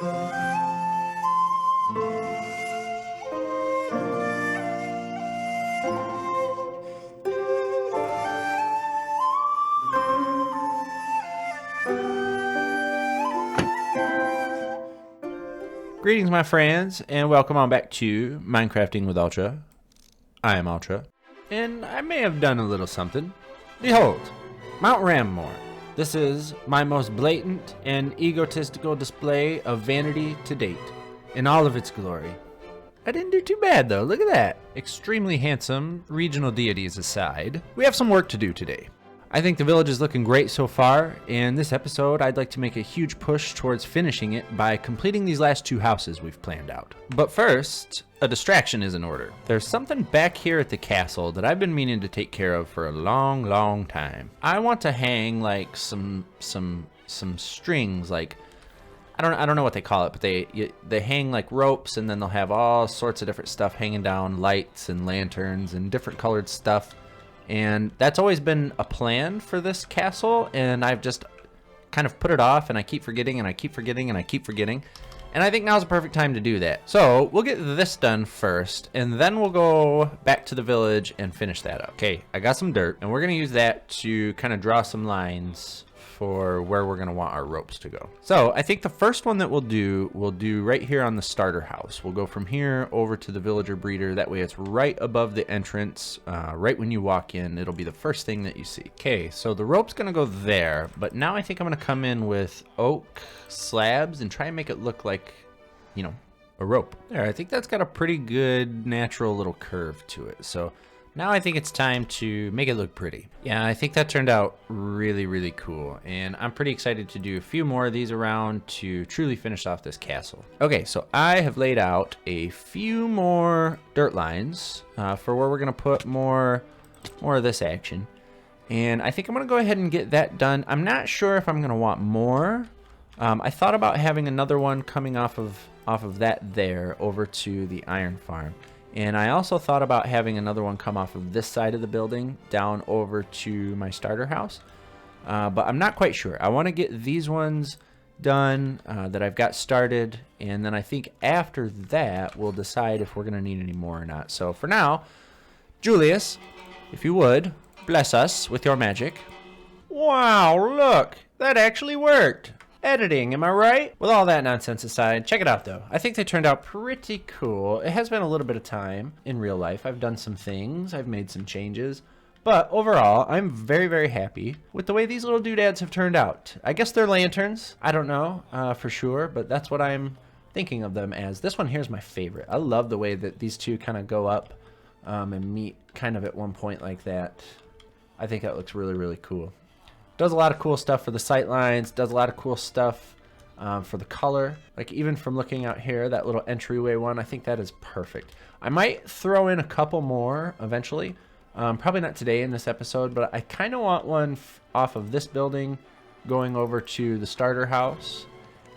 Greetings, my friends, and welcome on back to Minecrafting with Ultra. I am Ultra, and I may have done a little something. Behold, Mount Mohr. This is my most blatant and egotistical display of vanity to date, in all of its glory. I didn't do too bad, though. Look at that. Extremely handsome, regional deities aside, we have some work to do today. I think the village is looking great so far, and this episode I'd like to make a huge push towards finishing it by completing these last two houses we've planned out. But first, a distraction is in order. There's something back here at the castle that I've been meaning to take care of for a long time. I want to hang like some strings, like I don't know what they call it, but they hang like ropes, and then they'll have all sorts of different stuff hanging down, lights and lanterns and different colored stuff. And that's always been a plan for this castle, and I've just kind of put it off, and I keep forgetting, and I keep forgetting, and I keep forgetting. And I think now's the perfect time to do that. So we'll get this done first, and then we'll go back to the village and finish that up. Okay, I got some dirt, and we're gonna use that to kind of draw some lines for where we're gonna want our ropes to go. So I think the first one that we'll do right here on the starter house. We'll go from here over to the villager breeder. That way it's right above the entrance. Right when you walk in, it'll be the first thing that you see. Okay, so the rope's gonna go there, but now I think I'm gonna come in with oak slabs and try and make it look like, you know, a rope. There, I think that's got a pretty good natural little curve to it. So now I think it's time to make it look pretty. Yeah, I think that turned out really cool, and I'm pretty excited to do a few more of these around to truly finish off this castle. Okay, so I have laid out a few more dirt lines for where we're gonna put more of this action, and I think I'm gonna go ahead and get that done. I'm not sure if I'm gonna want more. I thought about having another one coming off of that there over to the iron farm. And I also thought about having another one come off of this side of the building down over to my starter house. But I'm not quite sure. I want to get these ones done that I've got started. And then I think after that, we'll decide if we're going to need any more or not. So for now, Julius, if you would, bless us with your magic. Wow, look, that actually worked. Editing, am I right? With all that nonsense aside, check it out though. I think they turned out pretty cool. It has been a little bit of time in real life. I've done some things, I've made some changes, but overall, I'm very happy with the way these little doodads have turned out. I guess they're lanterns. I don't know for sure, but that's what I'm thinking of them as. This one here is my favorite. I love the way that these two kind of go up and meet kind of at one point like that. I think that looks really cool. Does a lot of cool stuff for the sight lines, does a lot of cool stuff for the color. Like even from looking out here, that little entryway one, I think that is perfect. I might throw in a couple more eventually. Probably not today in this episode, but I kind of want one off of this building going over to the starter house.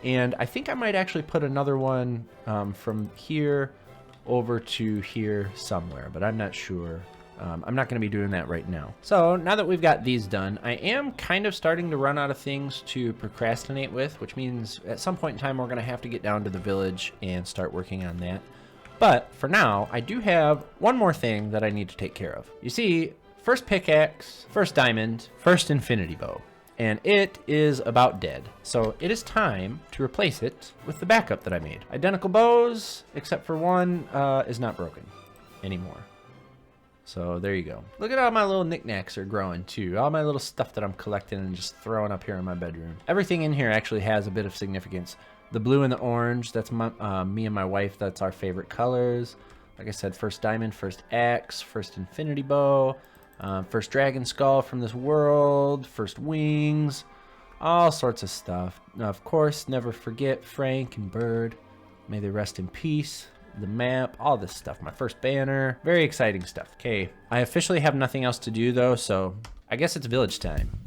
And I think I might actually put another one from here over to here somewhere, but I'm not sure. I'm not going to be doing that right now. So now that we've got these done, I am kind of starting to run out of things to procrastinate with, which means at some point in time we're going to have to get down to the village and start working on that. But for now, I do have one more thing that I need to take care of. You see, first pickaxe, first diamond, first infinity bow, and it is about dead. So it is time to replace it with the backup that I made. Identical bows, except for one is not broken anymore. So there you go. Look at how my little knickknacks are growing too. All my little stuff that I'm collecting and just throwing up here in my bedroom. Everything in here actually has a bit of significance. The blue and the orange, that's my, me and my wife, that's our favorite colors. Like I said, first diamond, first axe, first infinity bow, first dragon skull from this world, first wings, all sorts of stuff. Now, of course, never forget Frank and Bird. May they rest in peace. The map, all this stuff. My first banner. Very exciting stuff. Okay, I officially have nothing else to do though, so I guess it's village time.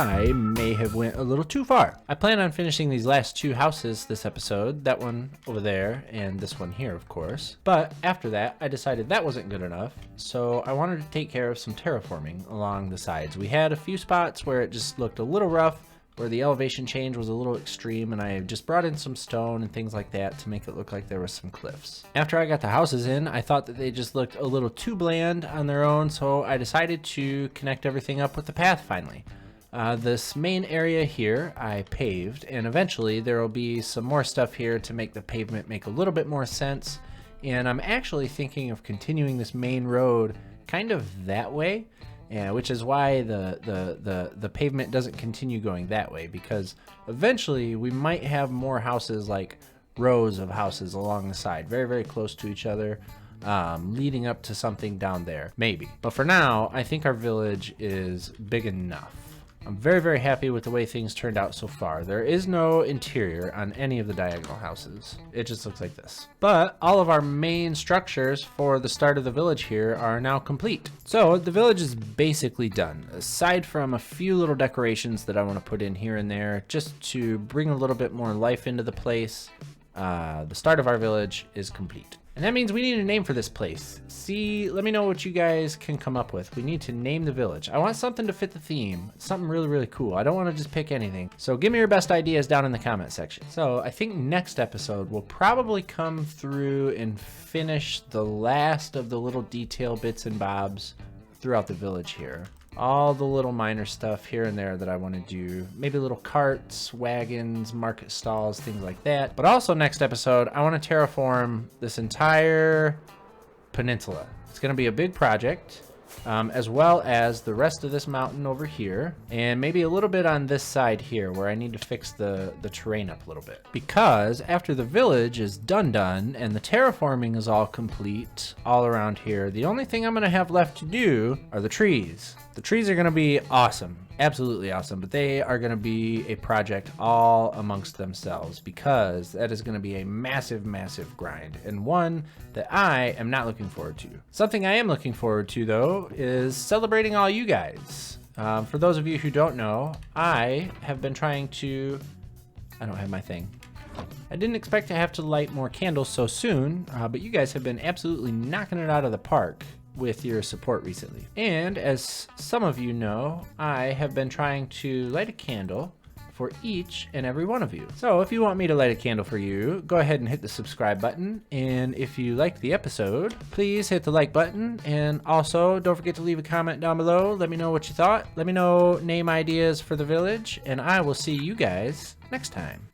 I may have went a little too far. I plan on finishing these last 2 houses this episode, that one over there and this one here, of course. But after that, I decided that wasn't good enough, so I wanted to take care of some terraforming along the sides. We had a few spots where it just looked a little rough, where the elevation change was a little extreme, and I just brought in some stone and things like that to make it look like there was some cliffs. After I got the houses in, I thought that they just looked a little too bland on their own, so I decided to connect everything up with the path finally. This main area here I paved, and eventually there will be some more stuff here to make the pavement make a little bit more sense, and I'm actually thinking of continuing this main road kind of that way. Yeah, which is why the pavement doesn't continue going that way, because eventually we might have more houses, like rows of houses along the side, very, very close to each other, leading up to something down there, maybe. But for now, I think our village is big enough. I'm very, very happy with the way things turned out so far. There is no interior on any of the diagonal houses. It just looks like this. But all of our main structures for the start of the village here are now complete. So the village is basically done, aside from a few little decorations that I want to put in here and there, just to bring a little bit more life into the place. The start of our village is complete. And that means we need a name for this place. See, let me know what you guys can come up with. We need to name the village. I want something to fit the theme, something really, really cool. I don't want to just pick anything. So give me your best ideas down in the comment section. So I think next episode we'll probably come through and finish the last of the little detail bits and bobs throughout the village here. All the little minor stuff here and there that I want to do. Maybe little carts, wagons, market stalls, things like that. But also next episode, I want to terraform this entire peninsula. It's going to be a big project, as well as the rest of this mountain over here, and maybe a little bit on this side here where I need to fix the terrain up a little bit. Because after the village is done and the terraforming is all complete all around here, the only thing I'm going to have left to do are the trees. The trees are going to be awesome, absolutely awesome, but they are going to be a project all amongst themselves, because that is going to be a massive, massive grind, and one that I am not looking forward to. Something I am looking forward to, though, is celebrating all you guys. For those of you who don't know, I have been trying to... I don't have my thing. I didn't expect to have to light more candles so soon, but you guys have been absolutely knocking it out of the park with your support recently. And as some of you know, I have been trying to light a candle for each and every one of you. So if you want me to light a candle for you, go ahead and hit the subscribe button. And if you liked the episode, please hit the like button. And also don't forget to leave a comment down below. Let me know what you thought. Let me know name ideas for the village, and I will see you guys next time.